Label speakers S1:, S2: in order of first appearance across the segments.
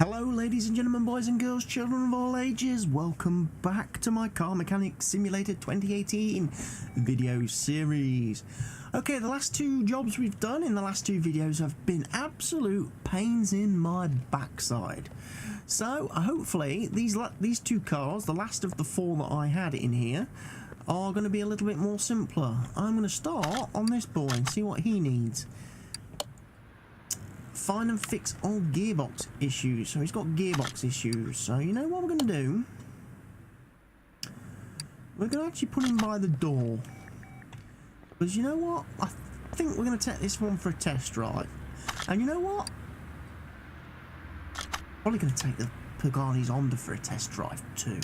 S1: Hello ladies and gentlemen, boys and girls, children of all ages, welcome back to my Car Mechanic Simulator 2018 video series. Okay, the last two jobs we've done in the last two videos have been absolute pains in my backside. So hopefully these two cars, the last of the four that I had in here, are going to be a little bit more simpler. I'm going to start on this boy and see what he needs. Find and fix all gearbox issues. So he's got gearbox issues. So you know what we're going to do? We're going to actually put him by the door. Because you know what? I think we're going to take this one for a test drive. And you know what? Probably going to take the Pagani's Zonda for a test drive too.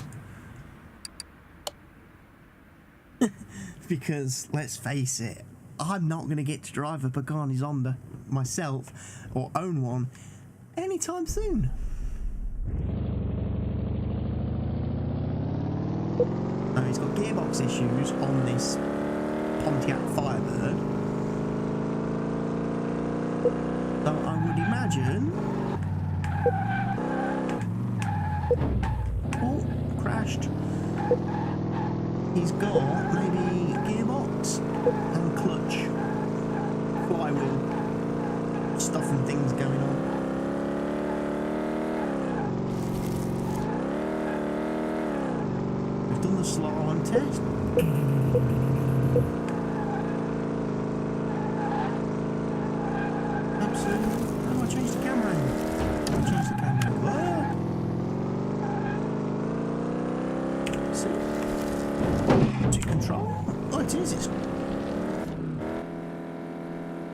S1: Because let's face it, I'm not going to get to drive a Pagani Zonda myself or own one anytime soon. Now he's got gearbox issues on this Pontiac Firebird, so I would imagine... Oh, crashed. He's got maybe gearbox and clutch, flywheel stuff and things going on. We've done the slalom test. Absolutely. Oh, I changed the camera angle. I changed the camera angle. Ah! See? To control? Oh, it is. It's...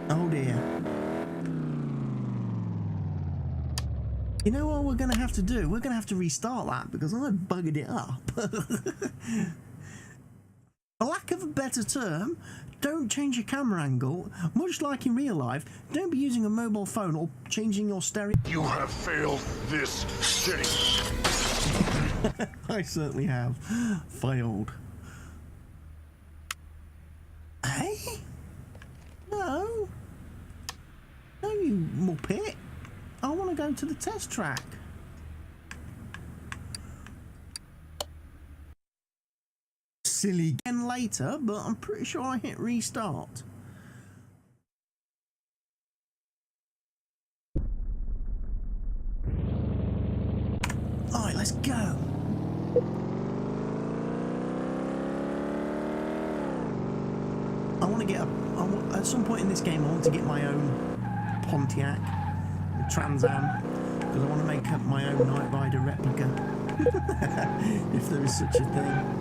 S1: Oh dear. You know what we're going to have to do? We're going to have to restart that because I buggered it up. For lack of a better term, don't change your camera angle. Much like in real life, don't be using a mobile phone or changing your stereo.
S2: You have failed this city.
S1: I certainly have failed. Hey? No. No, you muppet. I want to go to the test track. Silly again later, but I'm pretty sure I hit restart. Alright, let's go. I want to get at some point in this game I want to get my own Pontiac, a Trans Am, because I want to make up my own Night Rider replica, if there is such a thing.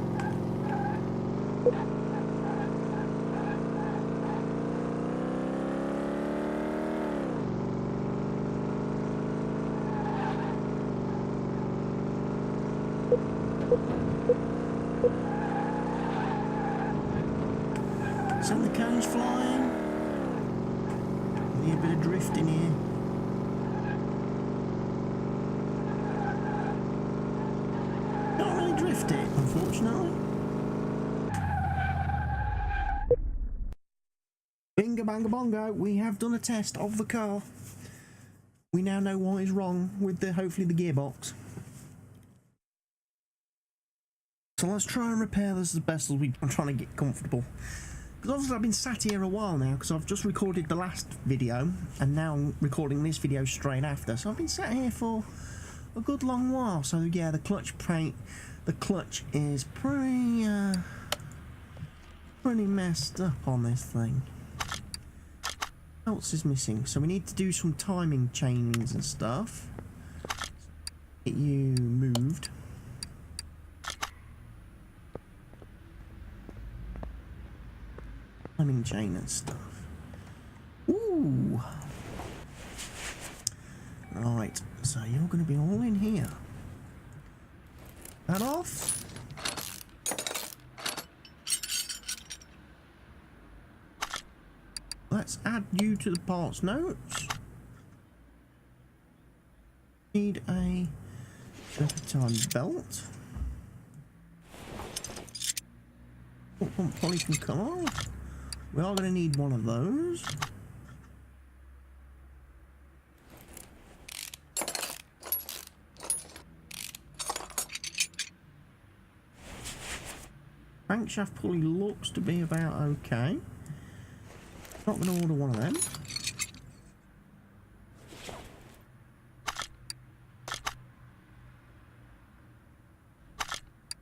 S1: Send the cones flying. Need a bit of drift in here. Can't really drift it, unfortunately. Bingo bango bongo, we have done a test of the car. We now know what is wrong with hopefully the gearbox. So let's try and repair this as best as we can. I'm trying to get comfortable. Because obviously I've been sat here a while now because I've just recorded the last video and now I'm recording this video straight after. So I've been sat here for a good long while. So yeah, the clutch is pretty messed up on this thing. What else is missing? So we need to do some timing chains and stuff. Get you moved. Timing chain and stuff. Ooh. Right, so you're going to be all in here. That off. Let's add you to the parts notes. Need a turpentine belt. Pump poly can come off. We are going to need one of those. Crankshaft pulley looks to be about okay. Not going to order one of them.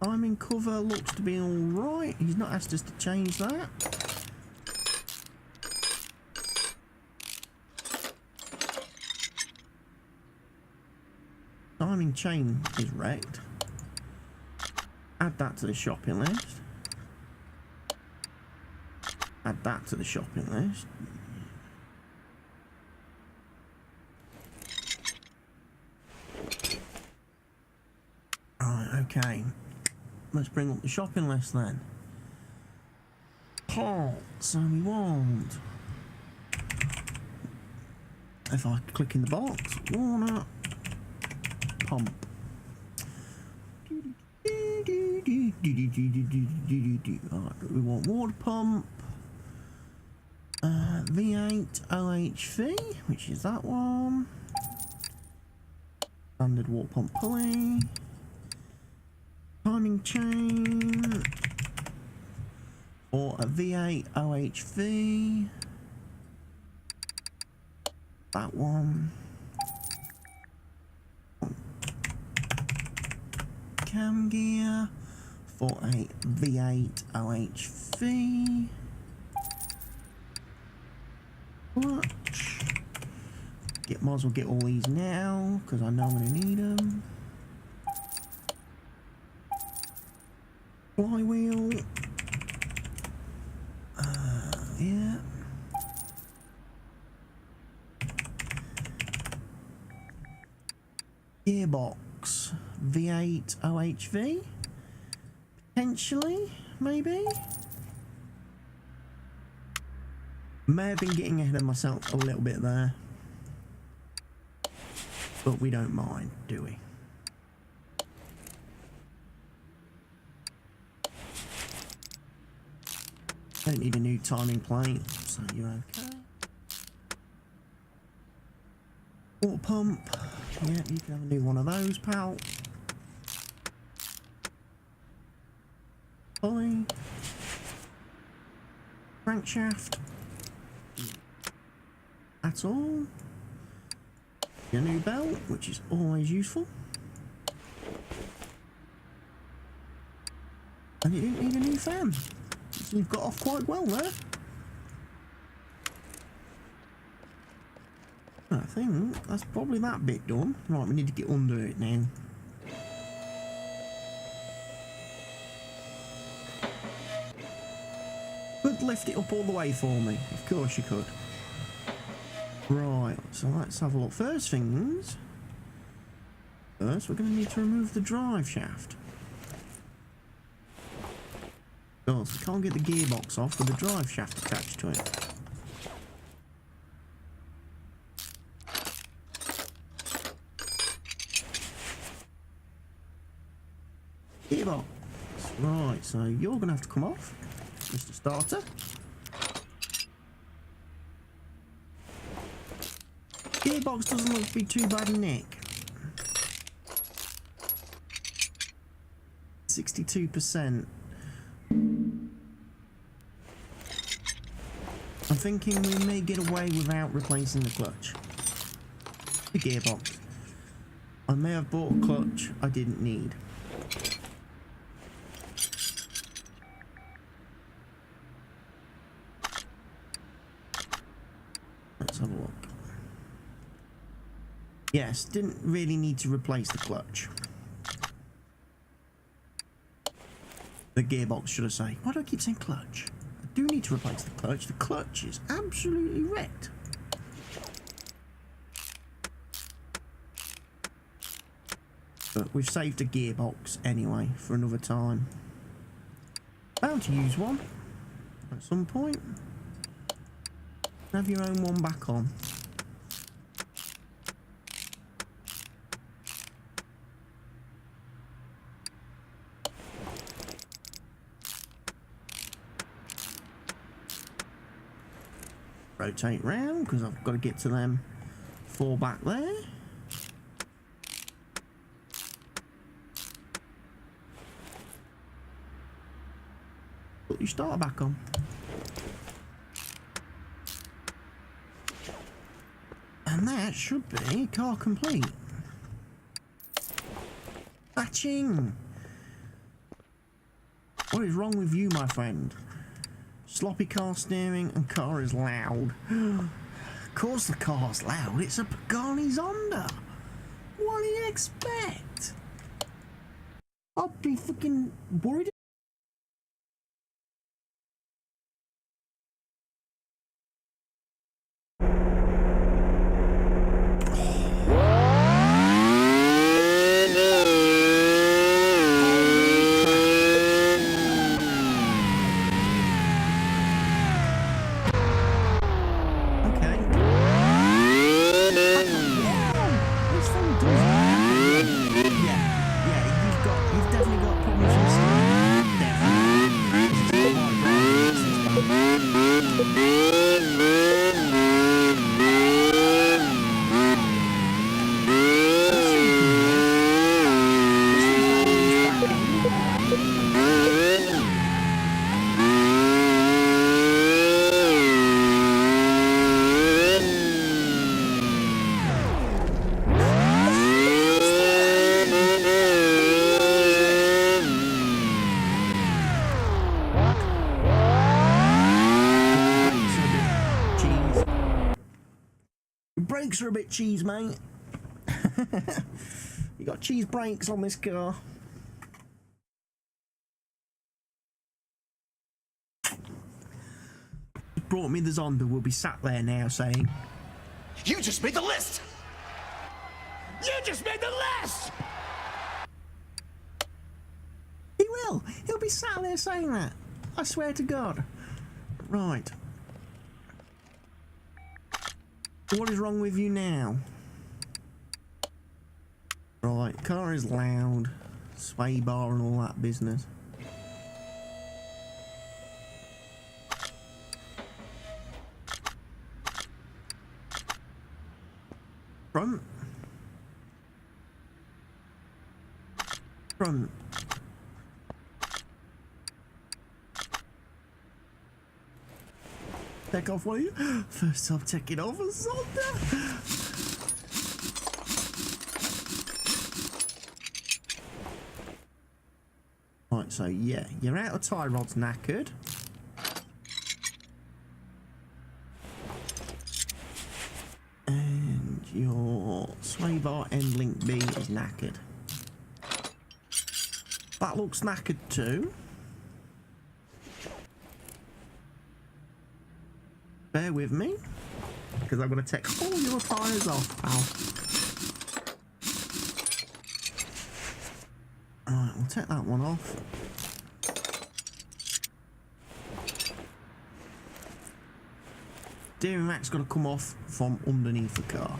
S1: Timing cover looks to be alright. He's not asked us to change that. Timing chain is wrecked. Add that to the shopping list. Add that to the shopping list. Right, okay. Let's bring up the shopping list then. So we want... If I click in the box, walnut pump. Right, we want water pump. V8 OHV, which is that one. Standard water pump pulley. Timing chain. Or a V8 OHV. That one. Cam gear for a V8 OHV. Clutch. Might as well get all these now because I know I'm going to need them. Flywheel. Yeah. Gearbox. V8 OHV. Potentially, maybe. May have been getting ahead of myself a little bit there. But we don't mind, do we? Don't need a new timing plate, so you're okay. Water pump. Yeah, you can have a new one of those, pal. Pulley. Crankshaft. That's all. Your new belt, which is always useful. And you didn't need a new fan. So you've got off quite well there. I think that's probably that bit done. Right, we need to get under it now. Could lift it up all the way for me. Of course you could. Right, so let's have a look. First, we're going to need to remove the drive shaft. Because we can't get the gearbox off with the drive shaft attached to it. Gearbox. Right, so you're going to have to come off, Mr. Starter. Gearbox doesn't look to be too bad in nick. 62%. I'm thinking we may get away without replacing the clutch. The gearbox. I may have bought a clutch I didn't need. Let's have a look. Yes, didn't really need to replace the clutch. The gearbox, should I say. Why do I keep saying clutch? I do need to replace the clutch. The clutch is absolutely wrecked. But we've saved a gearbox anyway for another time. Bound to use one at some point. Have your own one back on. Rotate round because I've got to get to them 4 back there. Put your starter back on. And that should be car complete. Batching! What is wrong with you, my friend? Sloppy car steering and car is loud. Of course the car's loud, it's a Pagani Zonda. What do you expect? I'd be fucking worried. Brakes are a bit cheese, mate. You got cheese brakes on this car. Brought me the Zonda will be sat there now saying,
S2: You just made the list! You just made the list!
S1: He will. He'll be sat there saying that. I swear to God. Right. What is wrong with you now? Right, car is loud, sway bar and all that business. Front. Front. Take off, will you? First time taking off a Zonda. Right, so yeah, your outer tie rod's knackered. And your sway bar end link B is knackered. That looks knackered too. Bear with me, because I'm going to take all your tyres off, pal. Alright, we'll take that one off. Steering rack's got to come off from underneath the car.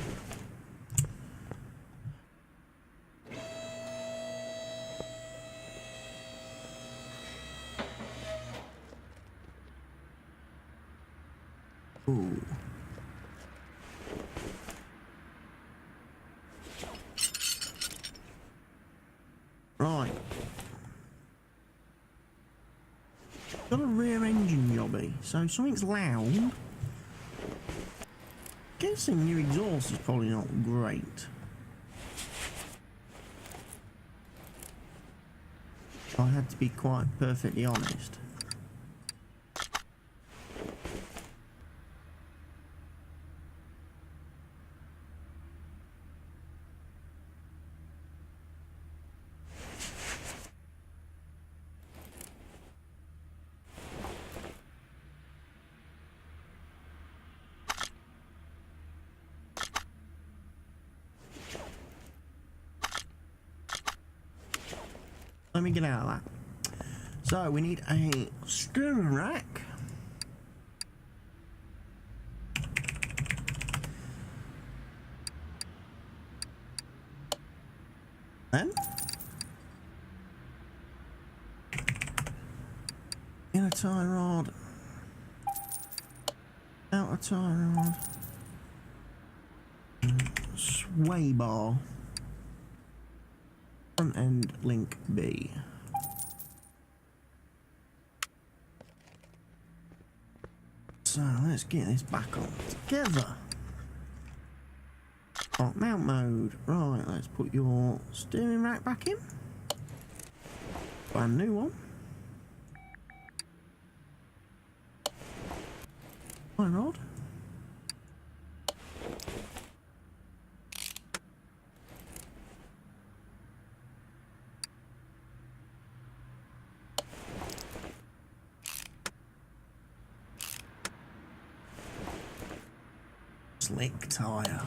S1: Ooh. Right. Got a rear engine jobby, so something's loud. Guessing your exhaust is probably not great. I had to be quite perfectly honest. Let me get out of that. So we need a steering rack. Then inner tie rod, outer tie rod, sway bar. Front end link B. So let's get this back on together. Oh, mount mode. Right, let's put your steering rack back in. Brand new one. My rod. Slick tyre.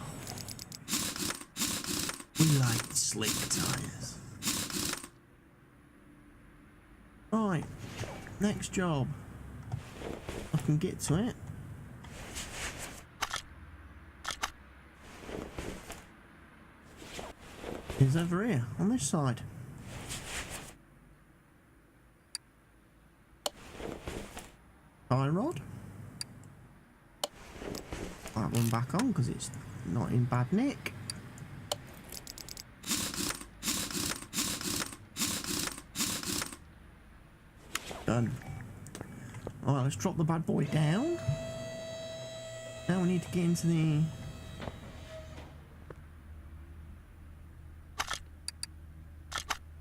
S1: We like slick tyres. Right, next job. I can get to it. Is over here on this side. Tie rod. That one back on because it's not in bad nick. Done. Alright, let's drop the bad boy down. Now we need to get into the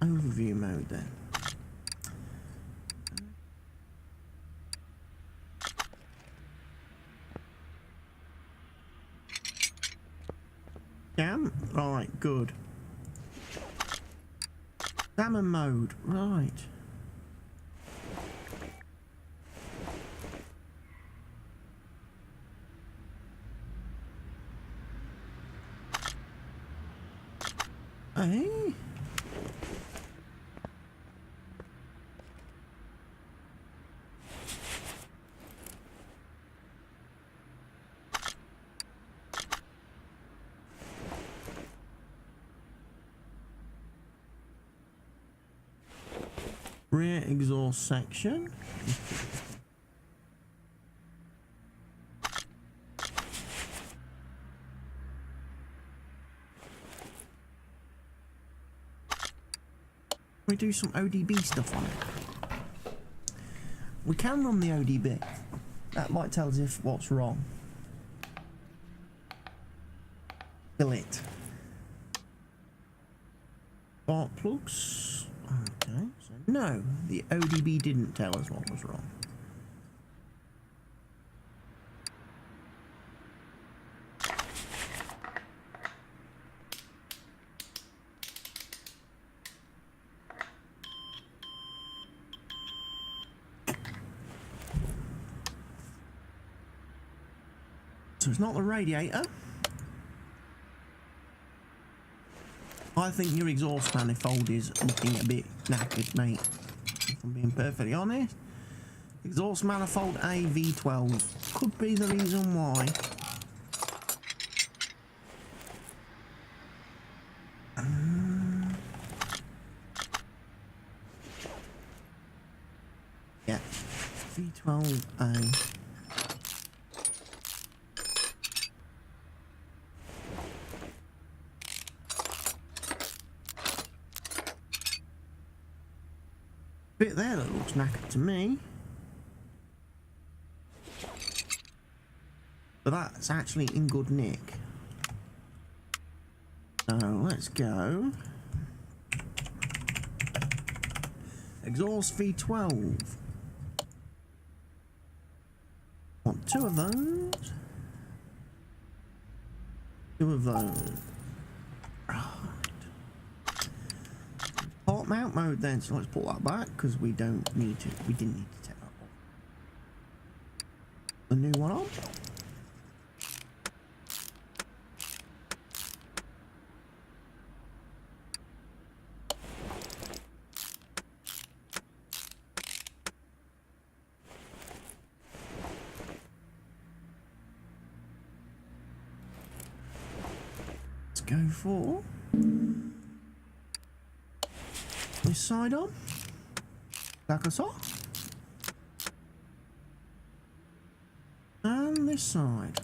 S1: overview mode then. Cam? Right, good. Salmon mode, right. Hey? Rear exhaust section. We do some ODB stuff on it. We can run the ODB. That might tell us if what's wrong. Kill it. Spark plugs. Okay, so no, the ODB didn't tell us what was wrong. So it's not the radiator. I think your exhaust manifold is looking a bit knackered, mate. If I'm being perfectly honest. Exhaust manifold AV12 could be the reason why. Yeah, V12A. Bit there that looks knackered to me, but that's actually in good nick. So let's go. Exhaust V12. Want two of those. Two of those. Part mount mode then, so let's pull that back because we didn't need to take that off. The new one on. Let's go for this side on, like I saw, and this side.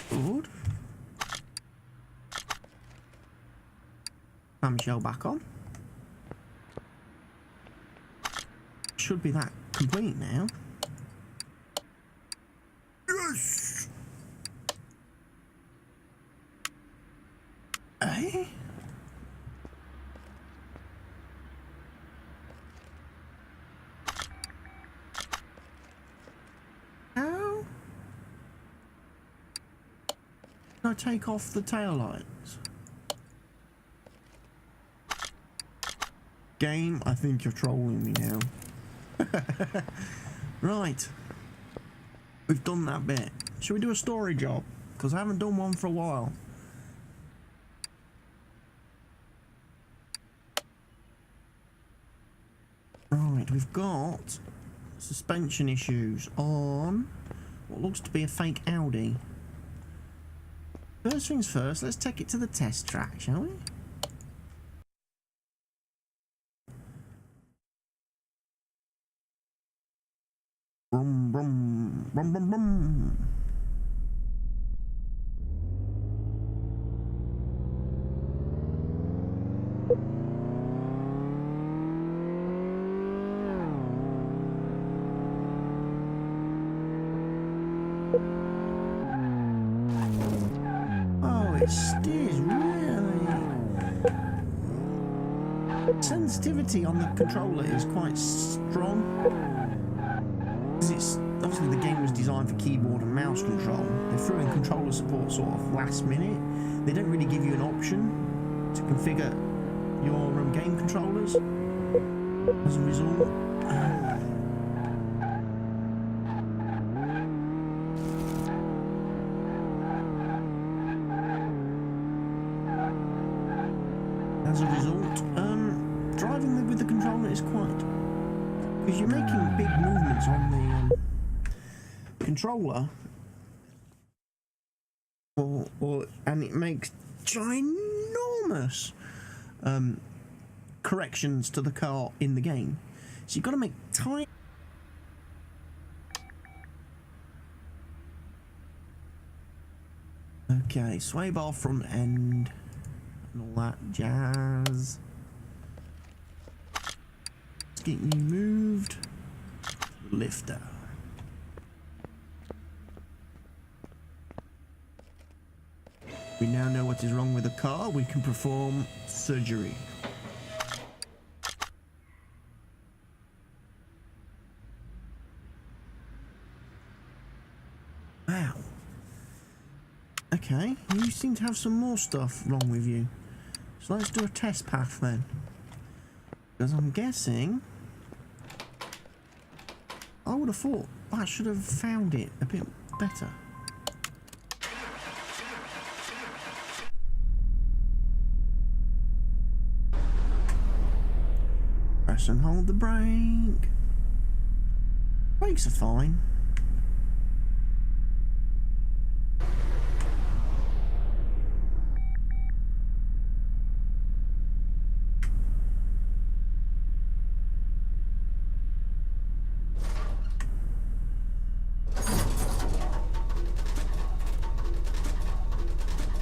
S1: Good. clamshell back on. Should be that complete now. Yes! Eh? How? Can I take off the taillights? Game, I think you're trolling me now. Right. We've done that bit. Shall we do a story job? Because I haven't done one for a while. Right, we've got suspension issues on what looks to be a fake Audi. First things first, let's take it to the test track, shall we? Brum, brum, brum, brum, brum. Oh, it steers really. Sensitivity on the controller is quite strong. It's obviously the game was designed for keyboard and mouse control. They threw in controller support sort of last minute. They don't really give you an option to configure your game controllers. As a result, driving with the controller is quite, because you're making big movements on the controller, and it makes ginormous corrections to the car in the game. So you've got to make tiny. Okay, sway bar front end and all that jazz. Let's get you moved. Lifter. We now know what is wrong with the car. We can perform surgery. Wow. Okay, you seem to have some more stuff wrong with you. So let's do a test path then. Because I'm guessing... I would have thought I should have found it a bit better. Press and hold the brake. Brakes are fine.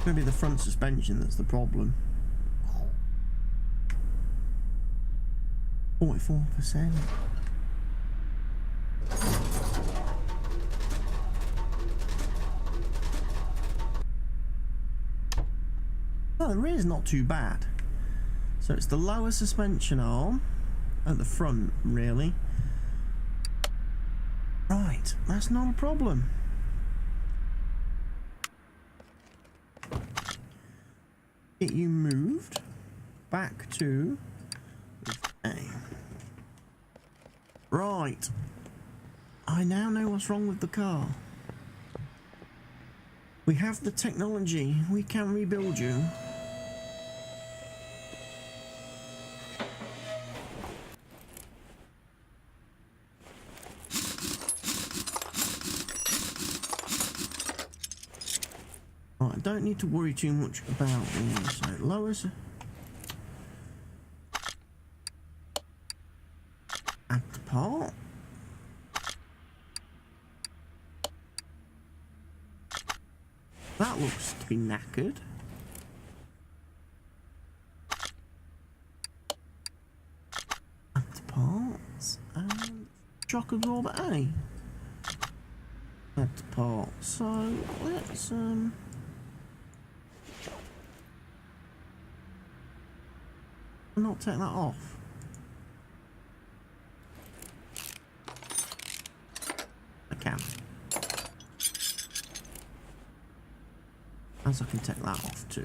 S1: Maybe the front suspension that's the problem. 44%. Well, the rear's not too bad. So it's the lower suspension arm at the front, really. Right, that's not a problem. Get you moved back to A. Right. I now know what's wrong with the car. We have the technology. We can rebuild you. Right, I don't need to worry too much about this. So it lowers. Add the part. That looks to be knackered. parts and shock absorber A. Add to part. So let's not take that off. I can. As I can take that off too.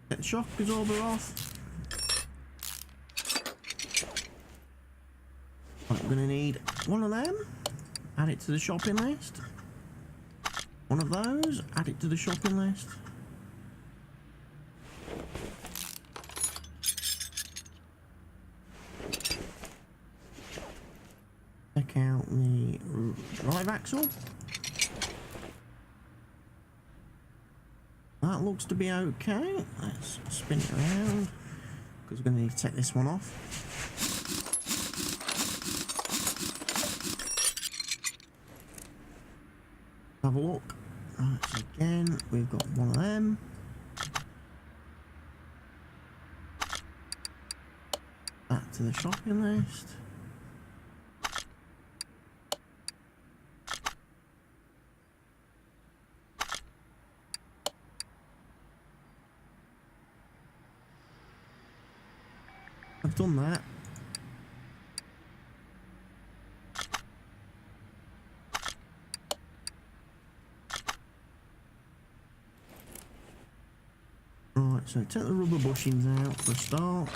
S1: Get the shock absorber off. I'm going to need one of them. Add it to the shopping list. One of those. Add it to the shopping list. Check out the drive axle. That looks to be okay. Let's spin it around because we're going to need to take this one off. Have a look. Right, so again, we've got one of them. Back to the shopping list. I've done that. Right, so take the rubber bushings out for a start.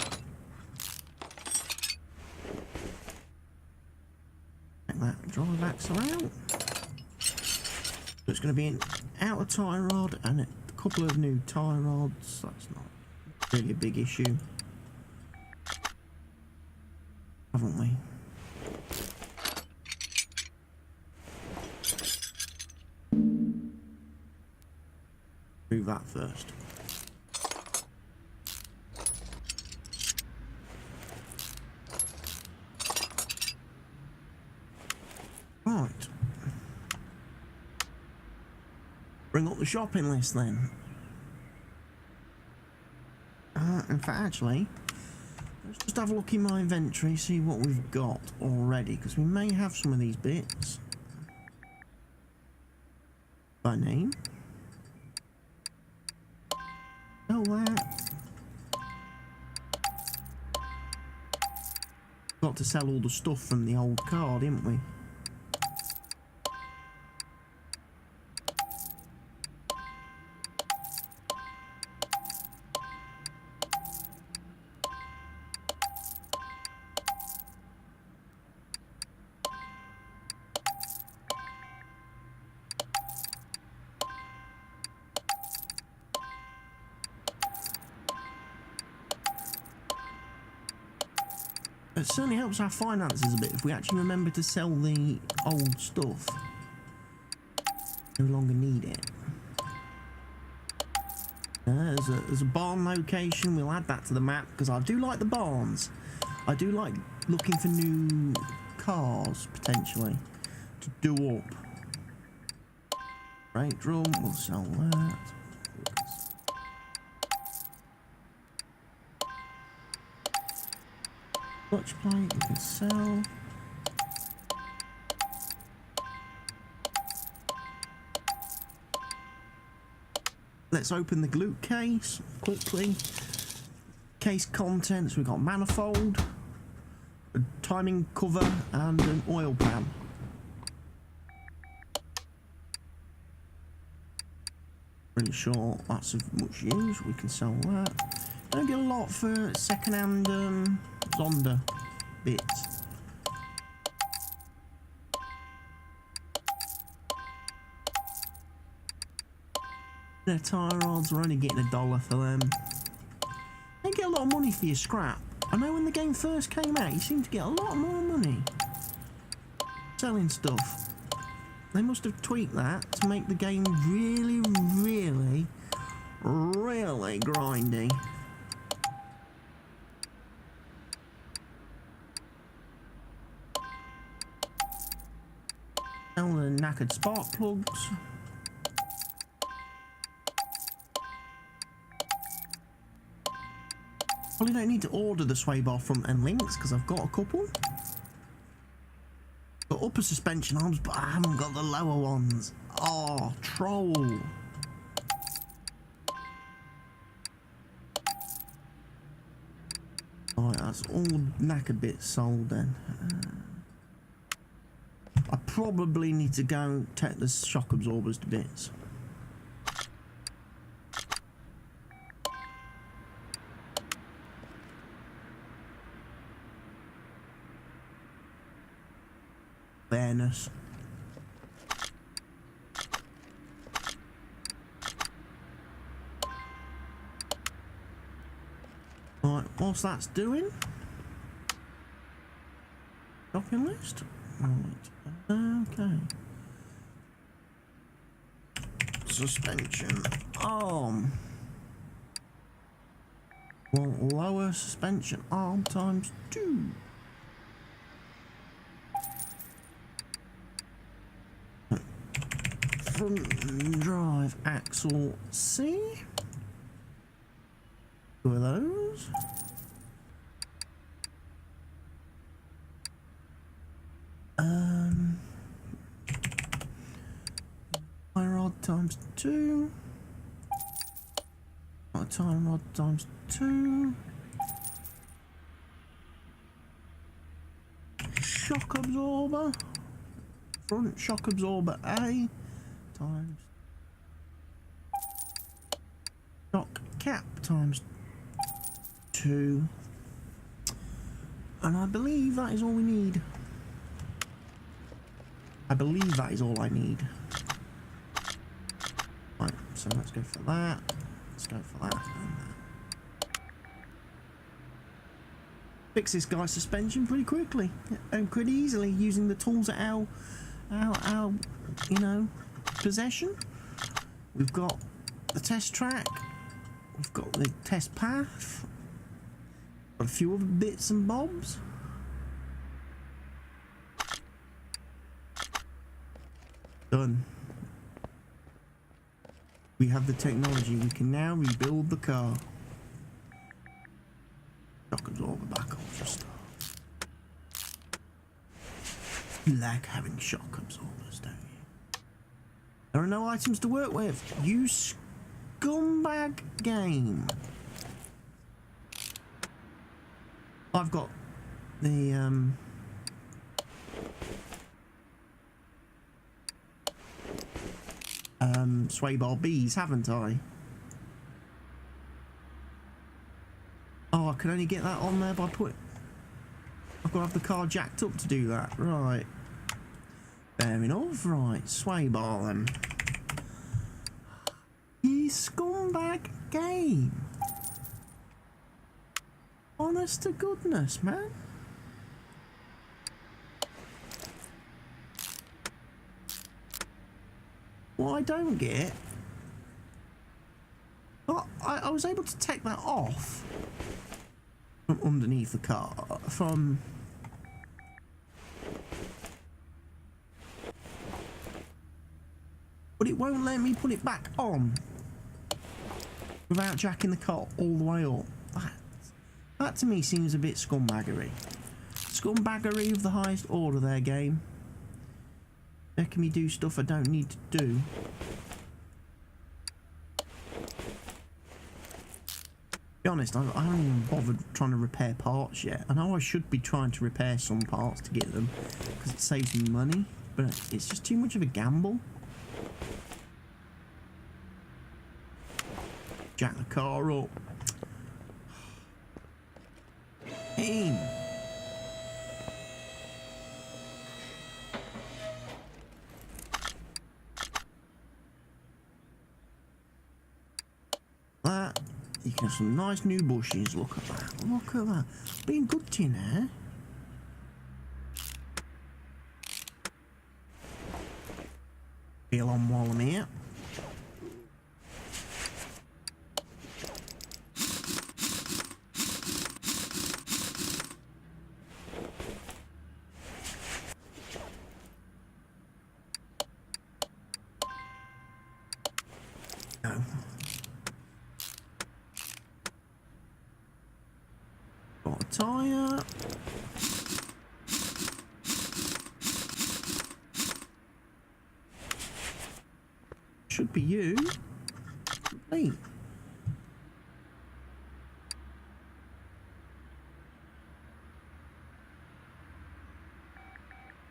S1: Take that drive axle out. So it's going to be an outer tie rod and a couple of new tie rods. That's not really a big issue. Haven't we? Do that first. Right. Bring up the shopping list then. In fact, actually, let's just have a look in my inventory, see what we've got already, because we may have some of these bits by name. Sell that. Got to sell all the stuff from the old car, didn't we? It certainly helps our finances a bit if we actually remember to sell the old stuff. No longer need it. There's a barn location. We'll add that to the map because I do like the barns. I do like looking for new cars potentially to do up. Right, drum. We'll sell that. Clutch plate, we can sell. Let's open the glute case quickly. Case contents, we've got manifold, a timing cover and an oil pan. Pretty sure that's of much use, we can sell that. Don't get a lot for second-hand Zonda bits. Their tie rods, we're only getting $1 for them. They get a lot of money for your scrap. I know when the game first came out, you seemed to get a lot more money selling stuff. They must have tweaked that to make the game really, really, really grindy. Sell the knackered spark plugs. Probably don't need to order the sway bar front end links because I've got a couple. Got upper suspension arms, but I haven't got the lower ones. Oh, troll. Alright, that's all knackered bits sold then. I probably need to go and take the shock absorbers to bits. Fairness. Right, whilst that's doing, shopping list. Right, okay. Suspension arm. Well, lower suspension arm times 2. Front drive axle C. 2 of those. Tie rod times 2. Tie rod times 2. Shock absorber. Front shock absorber A times shock cap times 2. And I believe that is all we need. I believe that is all I need. Right, so let's go for that. Let's go for that and that. Fix this guy's suspension pretty quickly and pretty easily using the tools at our you know, possession. We've got the test track. We've got the test path. Got a few other bits and bobs. Done. We have the technology. We can now rebuild the car. Shock absorber back on for stuff. You like having shock absorbers, don't you? There are no items to work with. You scumbag game. I've got the sway bar B's, haven't I? Oh, I can only get that on there by I've got to have the car jacked up to do that. Right. Fair enough. Right. Sway bar then. You scumbag game. Honest to goodness, man. What I don't get... I was able to take that off from underneath the car, from... But it won't let me put it back on without jacking the car all the way up. That to me seems a bit scumbaggery. Scumbaggery of the highest order there, game. Making me do stuff I don't need to do. To be honest, I haven't even bothered trying to repair parts yet. I know I should be trying to repair some parts to get them because it saves me money, but it's just too much of a gamble. Jack the car up. Aim. That. You can have some nice new bushes. Look at that. Look at that. Being good to you now. Feel on while I'm here. tyre. Should be you. Complete.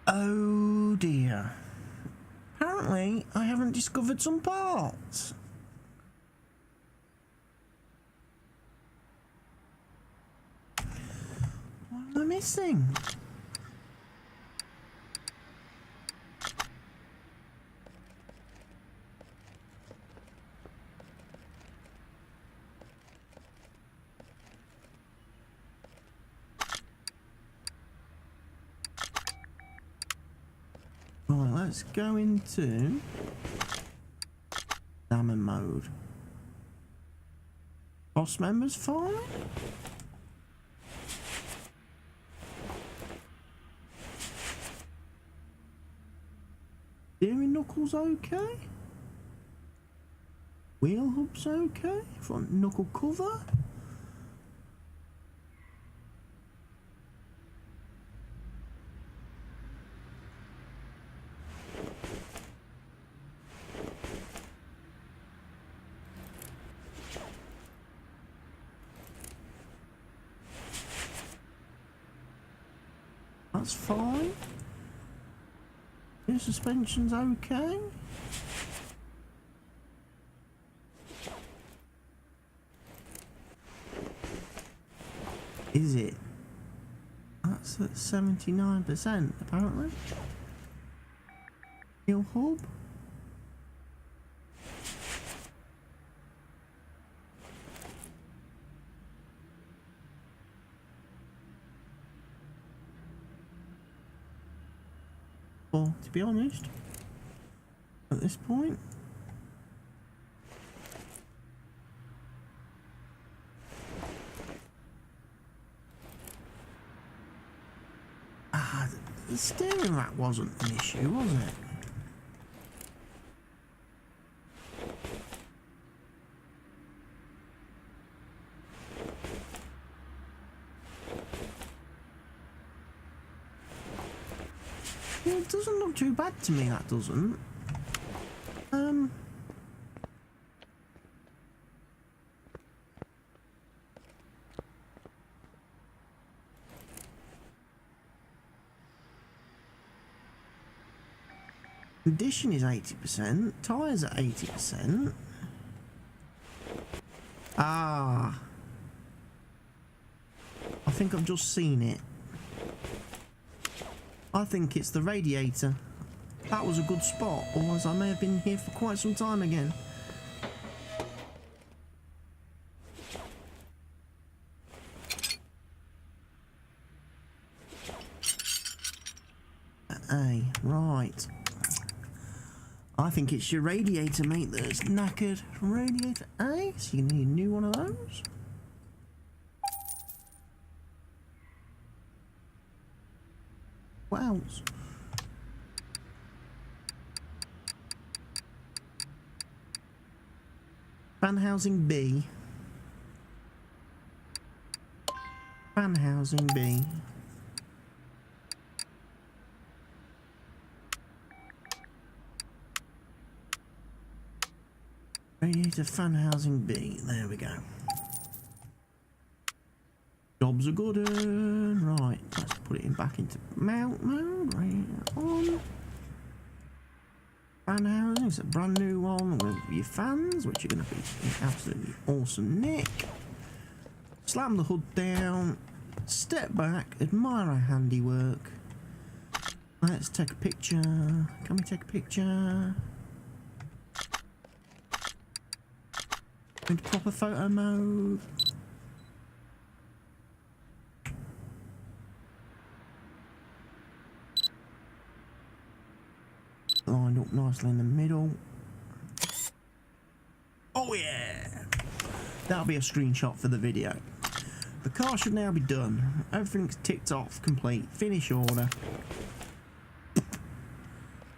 S1: Oh dear. Apparently, I haven't discovered some parts. What am I missing? Right, let's go into Salmon mode. Boss members fine. Steering knuckles okay. Wheel hubs okay. Front knuckle cover. That's fine. Your suspension's okay. Is it? That's at 79% apparently. Wheel hub. Well, to be honest, at this point, the steering rack wasn't an issue, was it? Yeah, it doesn't look too bad to me, that doesn't. Condition is 80%, tyres at 80%. Ah. I think I've just seen it. I think it's the radiator. That was a good spot, otherwise I may have been here for quite some time again. Right. I think it's your radiator, mate, that's knackered. Radiator A, so you need a new one of those. What else? Fan housing B. Fan housing B. Radiator fan housing B. There we go. Jobs are good. Right, let's put it in back into mount mode. Right on. Fan housing. It's a brand new one with your fans, which are going to be in absolutely awesome nick. Slam the hood down. Step back. Admire our handiwork. Let's take a picture. Can we take a picture? Into proper photo mode. Lined up nicely in the middle. Oh yeah! That'll be a screenshot for the video. The car should now be done. Everything's ticked off, complete. Finish order.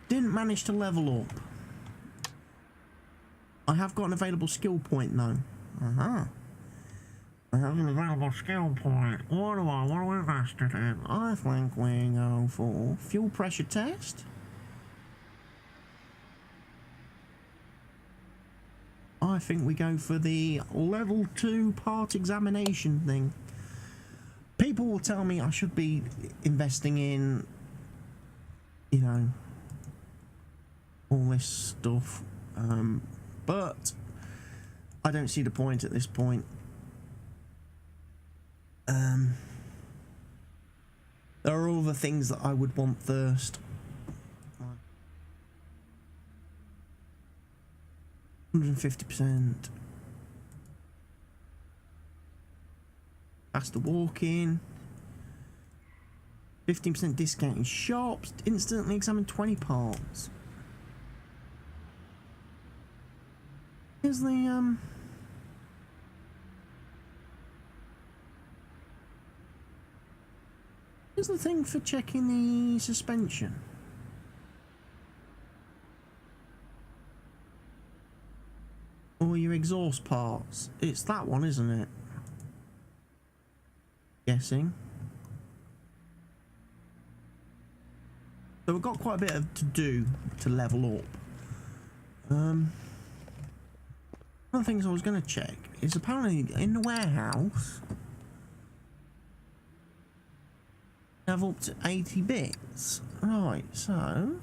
S1: Didn't manage to level up. I have got an available skill point though. I have an available skill point. What do I want to invest it in? I think we go for fuel pressure test. I think we go for the level 2 part examination thing. People will tell me I should be investing in, you know, all this stuff, but I don't see the point at this point. There are other things that I would want first. 150%. Faster walking. 15% discount in shops. Instantly examine 20 parts. Here's the here's the thing for checking the suspension. Or your exhaust parts. It's that one, isn't it? Guessing. So we've got quite a bit to do to level up. One of the things I was going to check is apparently in the warehouse you have up to 80 bits. Right, so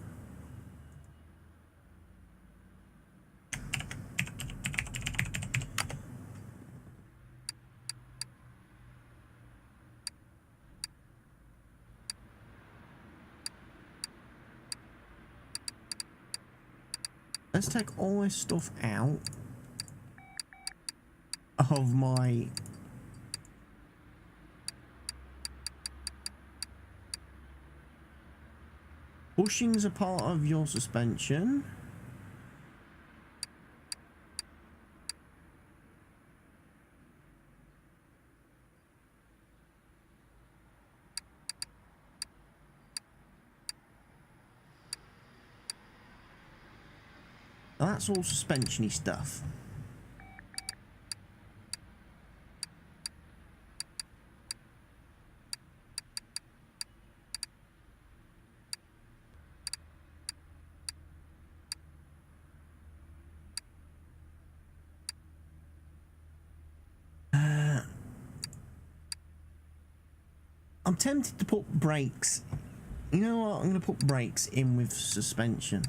S1: let's take all this stuff out of my bushings are part of your suspension. Now that's all suspension-y stuff. I'm tempted to put brakes. You know what? I'm going to put brakes in with suspension.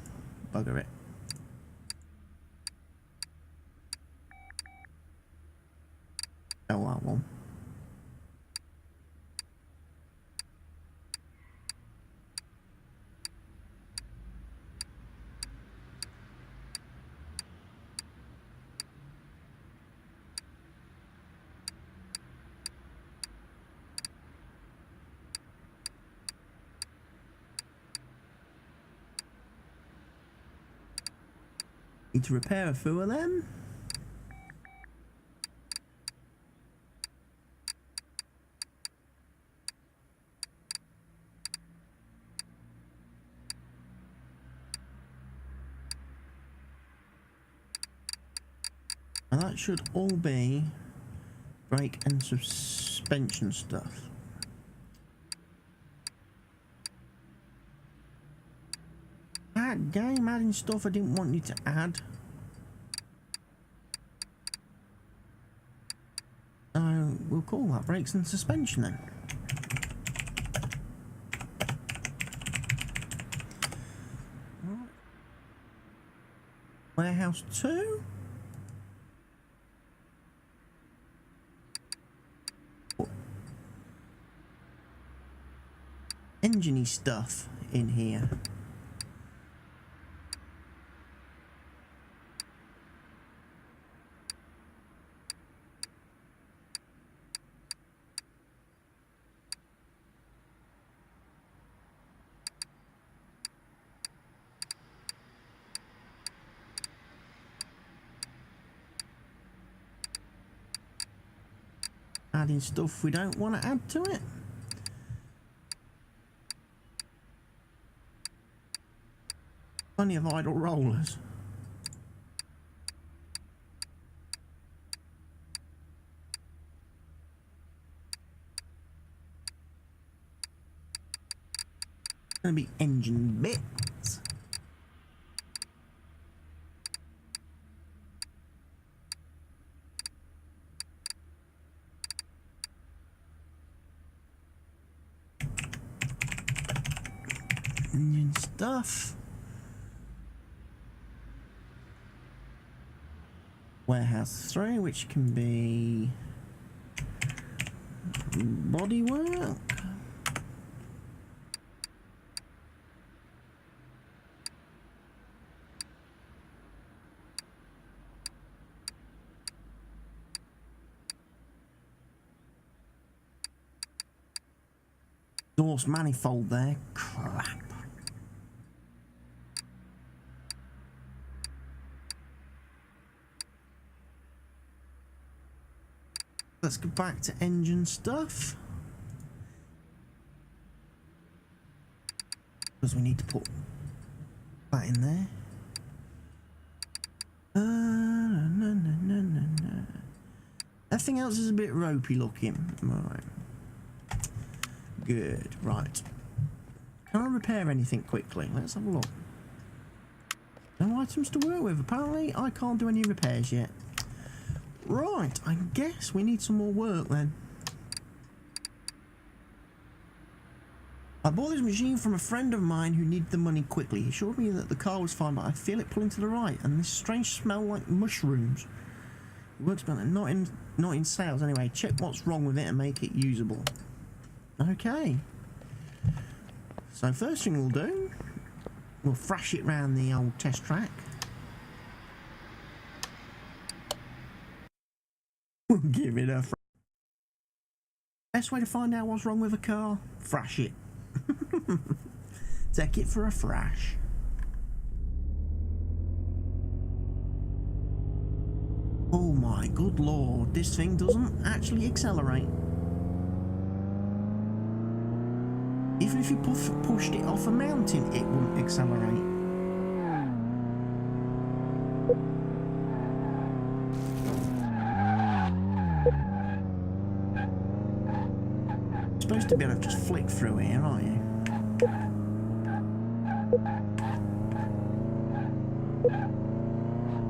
S1: Bugger it. Oh, that one. Need to repair a few of them. And that should all be brake and suspension stuff. That game adding stuff I didn't want you to add. So we'll call that brakes and suspension then. Right. Warehouse 2. Engine-y stuff in here. Adding stuff we don't want to add to it. Plenty of idle rollers. Gonna be engine bits. Engine stuff. Warehouse 3, which can be bodywork. Exhaust manifold there. Crap. Let's go back to engine stuff. Because we need to put that in there. Everything else is a bit ropey looking. Right. Good. Right. Can I repair anything quickly? Let's have a look. No items to work with. Apparently, I can't do any repairs yet. Right. I guess we need some more work then. I bought this machine from a friend of mine who needed the money quickly. He assured me that the car was fine, but I feel it pulling to the right, and this strange smell like mushrooms. It works better, not in sales anyway. Check what's wrong with it and make it usable. Okay. So first thing we'll do, we'll thrash it round the old test track. We'll give it a best way to find out what's wrong with a car, thrash it. Take it for a thrash. Oh my good lord, this thing doesn't actually accelerate. Even if you pushed it off a mountain, it wouldn't accelerate. You're supposed to be able to just flick through here, aren't you?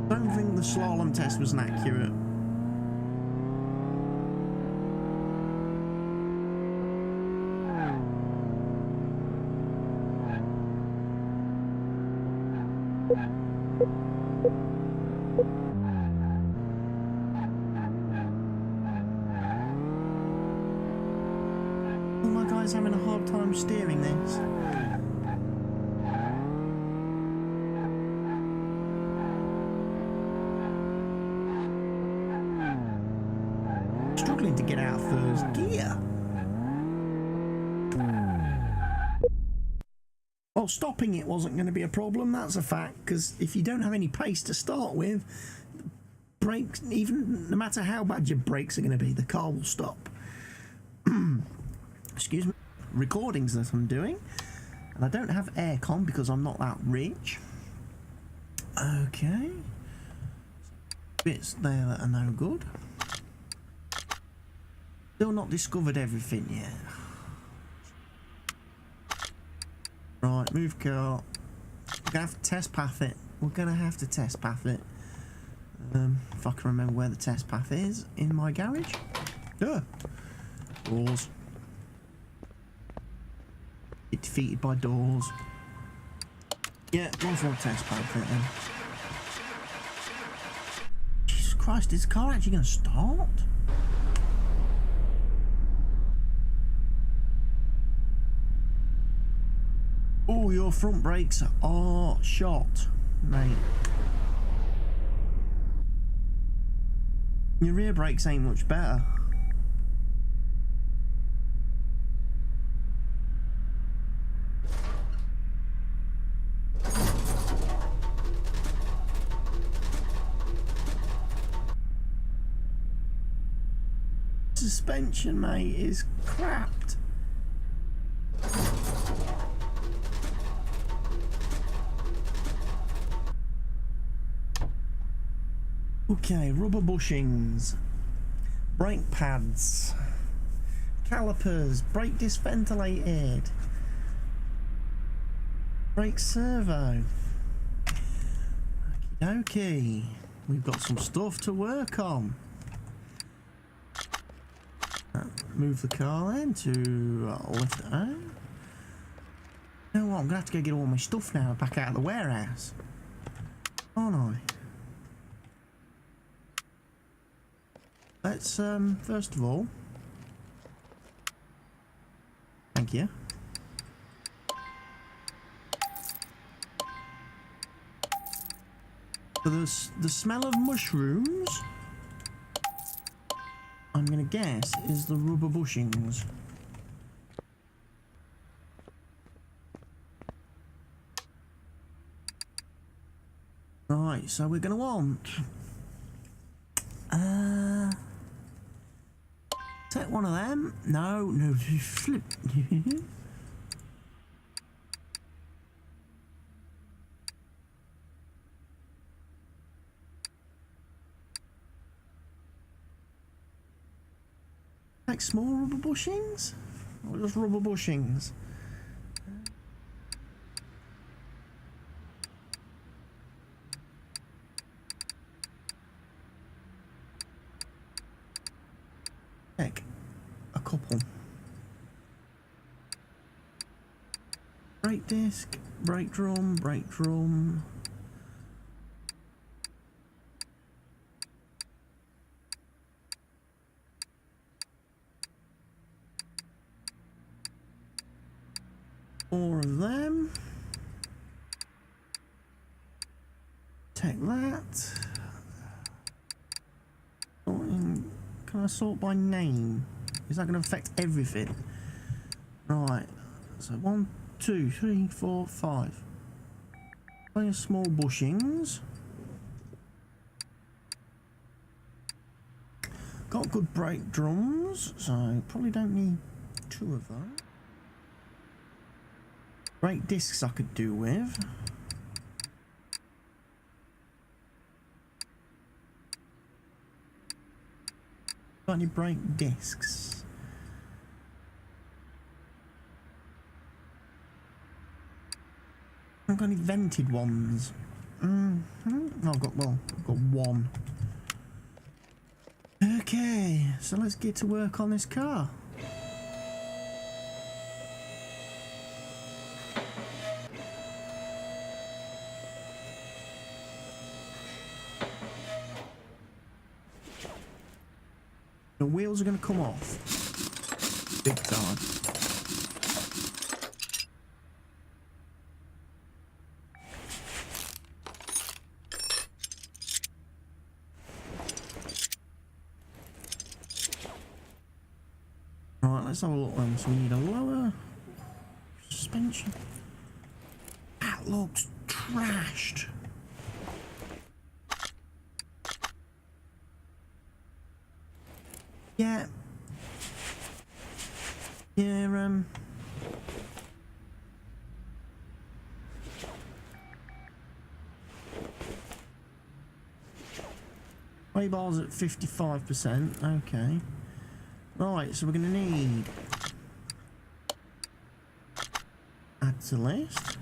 S1: Don't think the slalom test was inaccurate. Oh, my guy's having a hard time steering this. Struggling to get out of first gear. Well, stopping it wasn't going to be a problem, that's a fact, because if you don't have any pace to start with, brakes, even no matter how bad your brakes are going to be, the car will stop. Excuse me. Recordings that I'm doing, and I don't have aircon because I'm not that rich. Okay. Bits there that are no good. Still not discovered everything yet. Right, move car. We're gonna have to test path it. We're gonna have to test path it. If I can remember where the test path is in my garage. Doors. Get defeated by doors. Yeah, go for a test path it then. Jesus Christ, is the car actually gonna start? Oh, your front brakes are shot, mate. Your rear brakes ain't much better. Suspension, mate, is crapped. Okay, rubber bushings, brake pads, calipers, brake disc ventilated. Brake servo. Okay, we've got some stuff to work on. Move the car then to lift it out. You know what? I'm gonna have to go get all my stuff now back out of the warehouse, aren't I? Let's first of all, thank you. So the smell of mushrooms, I'm gonna guess, is the rubber bushings. Right, so we're gonna want take one of them. No, flip. Like small rubber bushings? Or just rubber bushings? Heck, a couple. Brake disc, brake drum, brake drum. Four of them. Take that. Sorting. Can I sort by name? Is that going to affect everything? Right. So 1, 2, 3, 4, 5. Plenty of small bushings. Got good brake drums, so probably don't need 2 of those. Brake discs I could do with. Got any brake discs? I've got any vented ones. I've got one. Okay, so let's get to work on this car. The wheels are going to come off big time. Right, let's have a look then. So we need a lower suspension. That looks trashed. Yeah. Way bars at 55%. Okay. Right, so we're going to need add to list.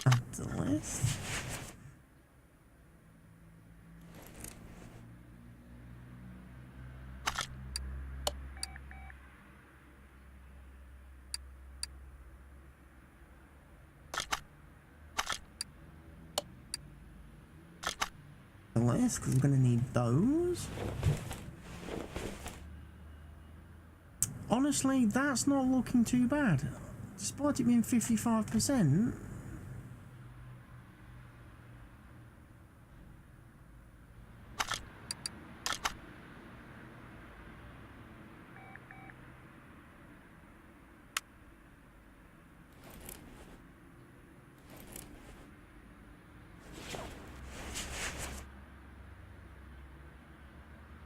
S1: Add to list. Because we're going to need those. Honestly, that's not looking too bad. Despite it being 55%.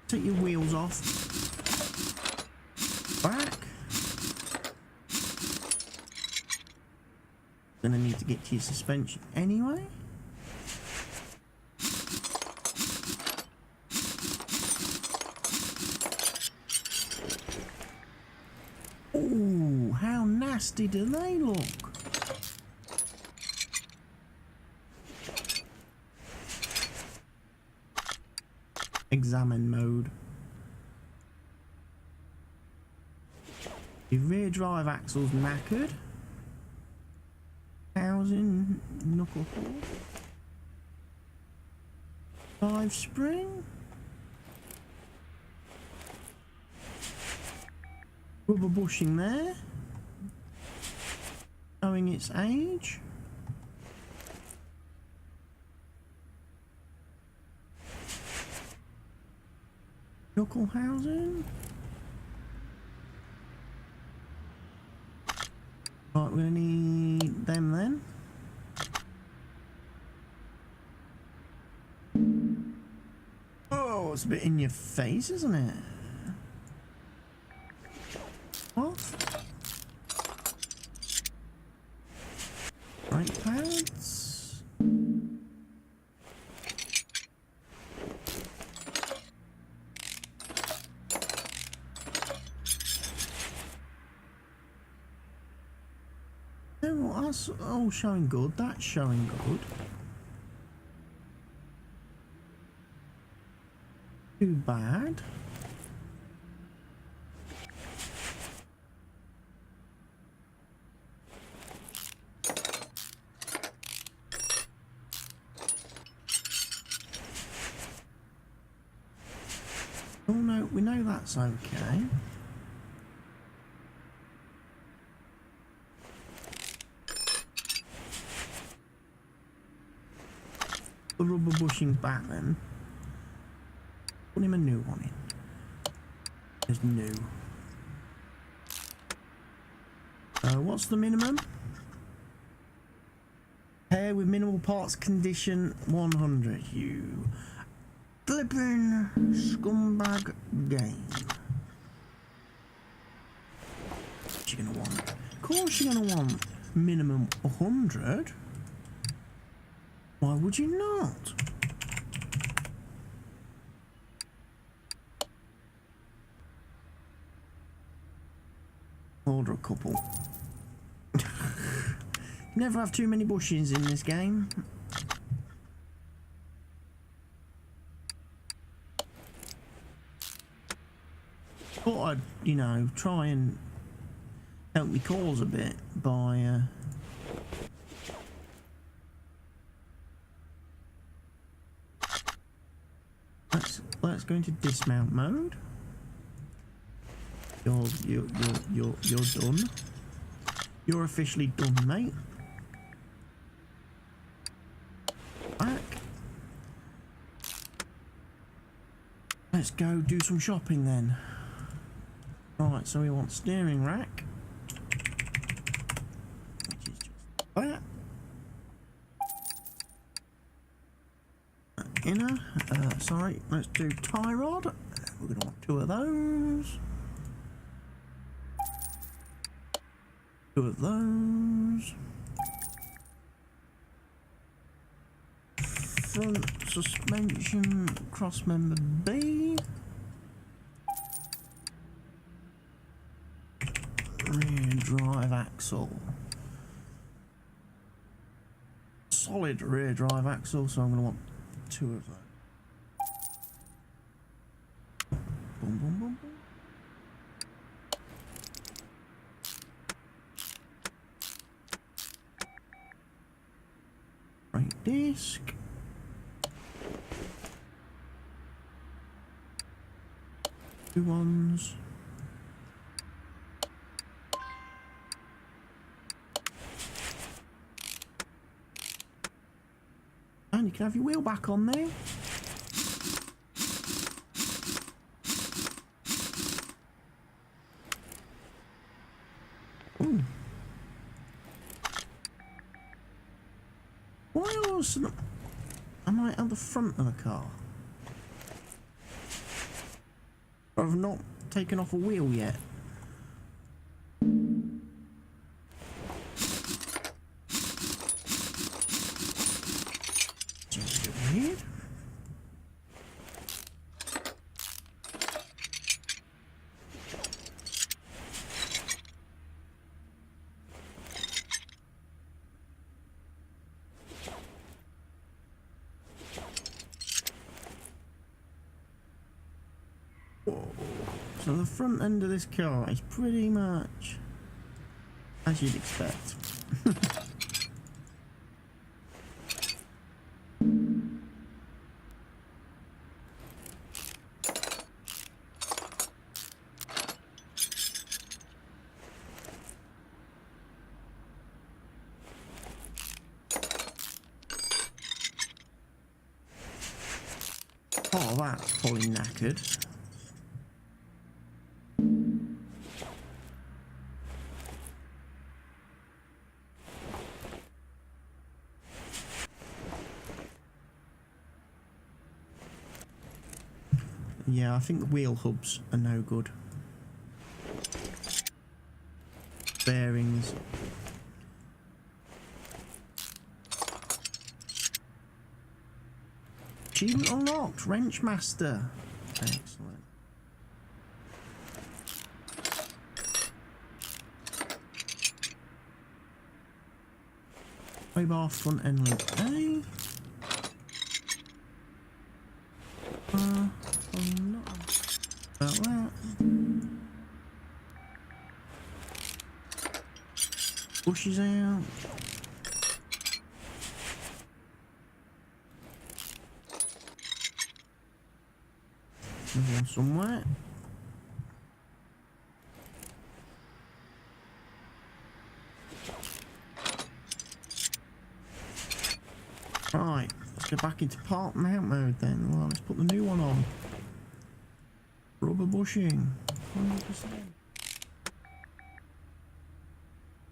S1: Take your wheels off. Back. Gonna need to get to your suspension anyway. nasty do they look? Examine mode. The rear drive axle's knackered. Housing knuckle hole. 5 spring. Rubber bushing there. Showing its age. Knuckle housing. Right, we're gonna need them then. Oh, it's a bit in your face, isn't it? What? Brake pads. Oh, that's all showing good. That's showing good. Too bad. Oh no, we know that's okay. The rubber bushing back then. Put him a new one in. There's new. What's the minimum? Hair with minimal parts condition 100. You flipping scumbag game. What you gonna want? Of course you're gonna want minimum 100. Why would you not? Order a couple. Never have too many bushings in this game. Thought I'd, you know, try and help me cause a bit by let's go into dismount mode. You're done. You're officially done, mate. Back. Let's go do some shopping then. Right, so we want steering rack, which is just that. Inner. Sorry, let's do tie rod. We're gonna want 2 of those. 2 of those. Front suspension cross member B. Rear drive axle. Solid rear drive axle, so I'm going to want 2 of those. Boom, boom, boom, boom. Right disc. Two ones. And you can have your wheel back on there. Ooh. Why else am I at the front of the car? I've not taken off a wheel yet. Seems a bit weird. So the front end of this car is pretty much as you'd expect. Oh, that's probably knackered. Yeah, I think the wheel hubs are no good. Bearings. Achievement unlocked, Wrench Master. Excellent. Sway bar front end link A. I'm not about that. Bushes out. There's one somewhere. Right, let's go back into part mount mode then. Well, let's put the new one on. Rubber bushing. 100%.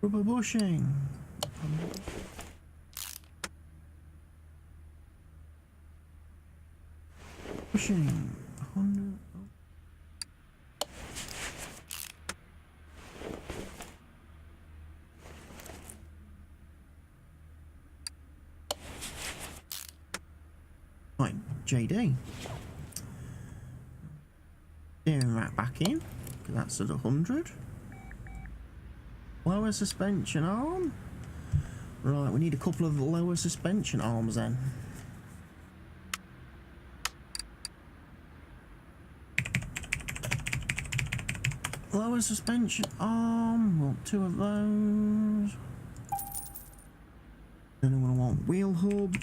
S1: Rubber bushing. 100%. Bushing. 100. Right, JD. Steering rack back in, because that's at 100. Lower suspension arm. Right, we need a couple of lower suspension arms then. Lower suspension arm, want 2 of those. Then I'm going to want wheel hub.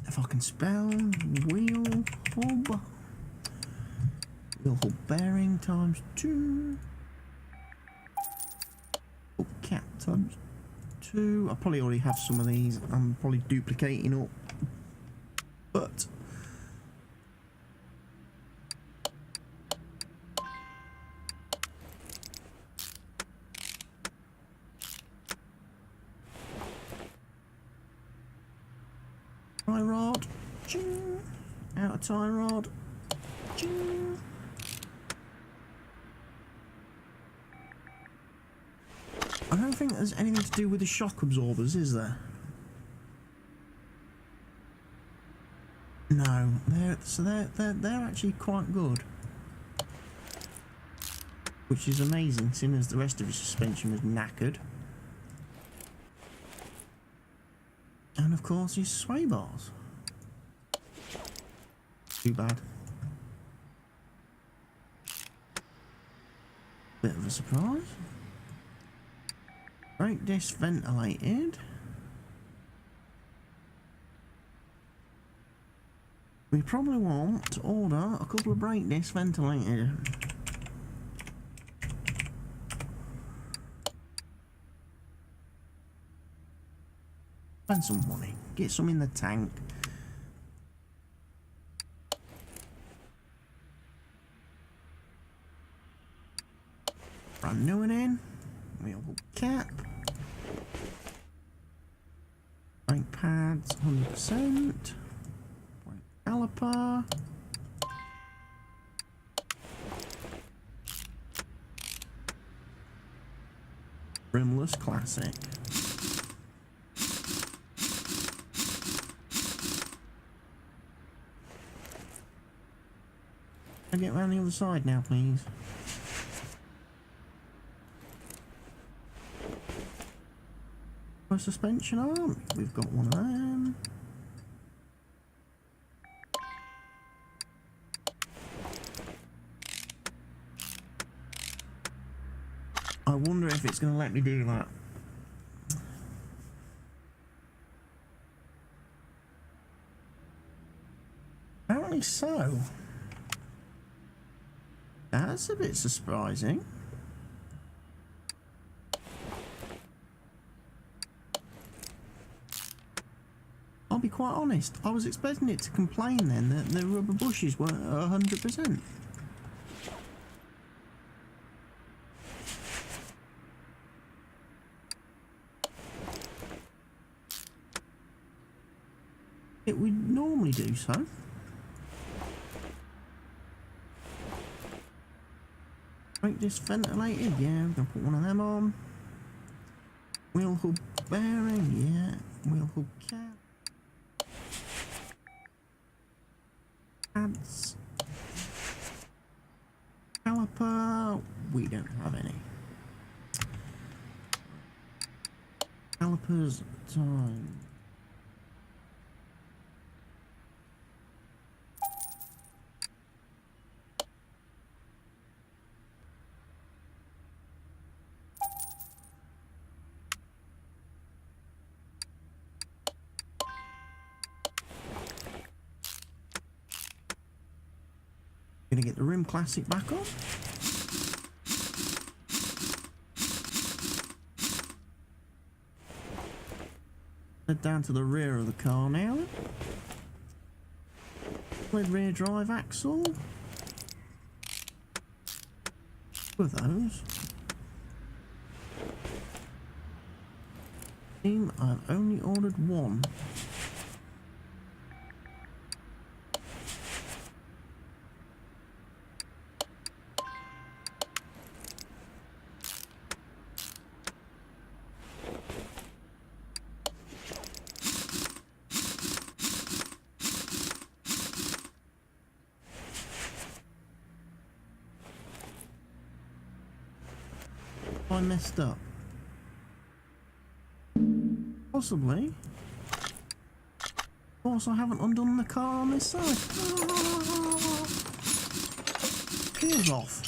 S1: If I can spell wheel hub. Wheel hub bearing times 2. Hub cap times 2. I probably already have some of these. I'm probably duplicating up. But tie rod, ching. Outer tie rod, ching. I don't think there's anything to do with the shock absorbers, is there? No, they're actually quite good, which is amazing, seeing as the rest of his suspension was knackered. And of course his sway bars. Too bad. Bit of a surprise. Brake disc ventilated. We probably want to order a couple of brake discs ventilated. Spend some money, get some in the tank. Brand new one in. Wheel cap. Brake pads, 100%. Brake caliper. Rimless classic. Can I get round the other side now, please? Suspension arm, we've got one of them. if it's going to let me do that. Apparently so. That's a bit surprising. I'll be quite honest, I was expecting it to complain then that the rubber bushes weren't 100%. It would normally do so. Make this ventilated, yeah, I'm gonna put one of them on. Wheel hub bearing, yeah. Wheel hub cap. Pads. Caliper, we don't have any. Calipers, time. Gonna get the rim classic back on. Head down to the rear of the car now. With rear drive axle. Two of those. Team, I've only ordered one. I messed up. Possibly. Of course, I haven't undone the car on this side. Wheels off.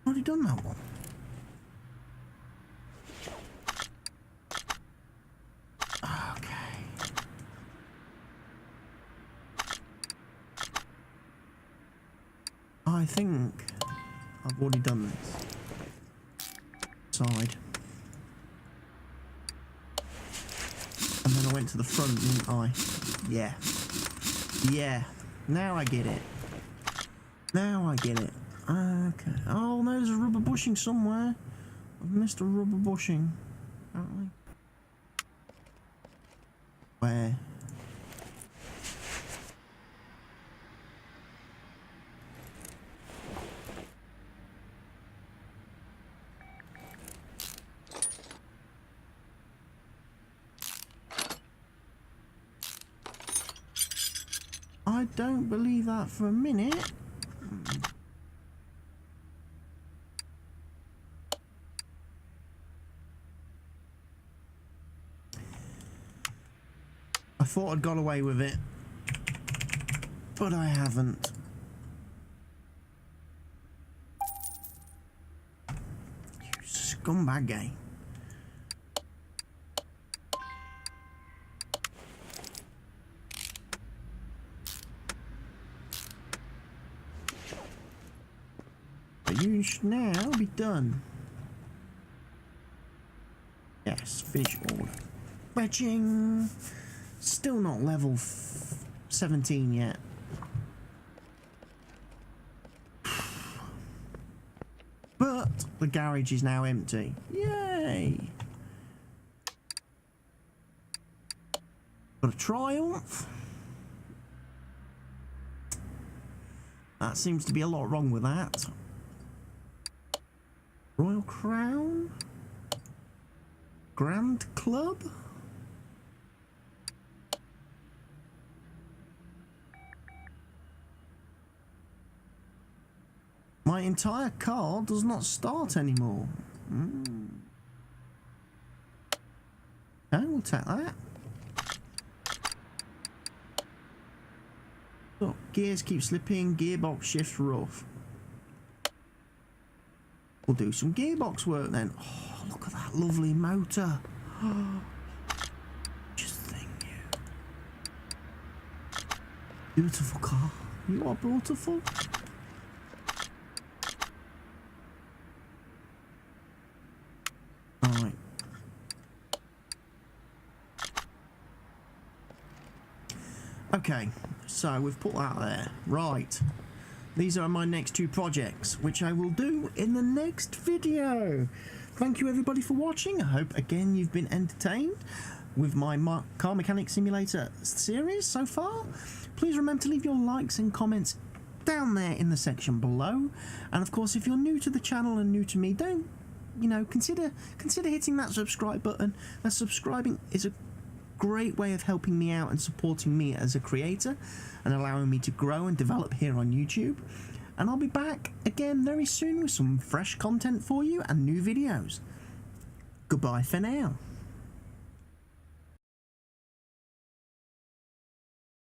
S1: Already done that one. I think I've already done this side, and then I went to the front, didn't I? Yeah, now I get it. Okay. Oh no, there's a rubber bushing somewhere. I've missed a rubber bushing, apparently. Where? I don't believe that for a minute. I thought I'd got away with it, but I haven't. You scumbag game. You should now be done. Yes, finish order. Fetching. Still not level 17 yet. But the garage is now empty. Yay! Got a triumph. That seems to be a lot wrong with that. Royal Crown? Grand Club? My entire car does not start anymore. Okay, we'll take that. Look, gears keep slipping, gearbox shifts rough. We'll do some gearbox work then. Oh, look at that lovely motor. Just think you. Beautiful car. You are beautiful. Alright. Okay, so we've put that there. Right. These are my next two projects, which I will do in the next video. Thank you everybody for watching. I hope again you've been entertained with my car mechanic simulator series so far. Please remember to leave your likes and comments down there in the section below. And of course, if you're new to the channel and new to me, don't, consider hitting that subscribe button. As subscribing is a great way of helping me out and supporting me as a creator and allowing me to grow and develop here on YouTube. And I'll be back again very soon with some fresh content for you and new videos. Goodbye for now.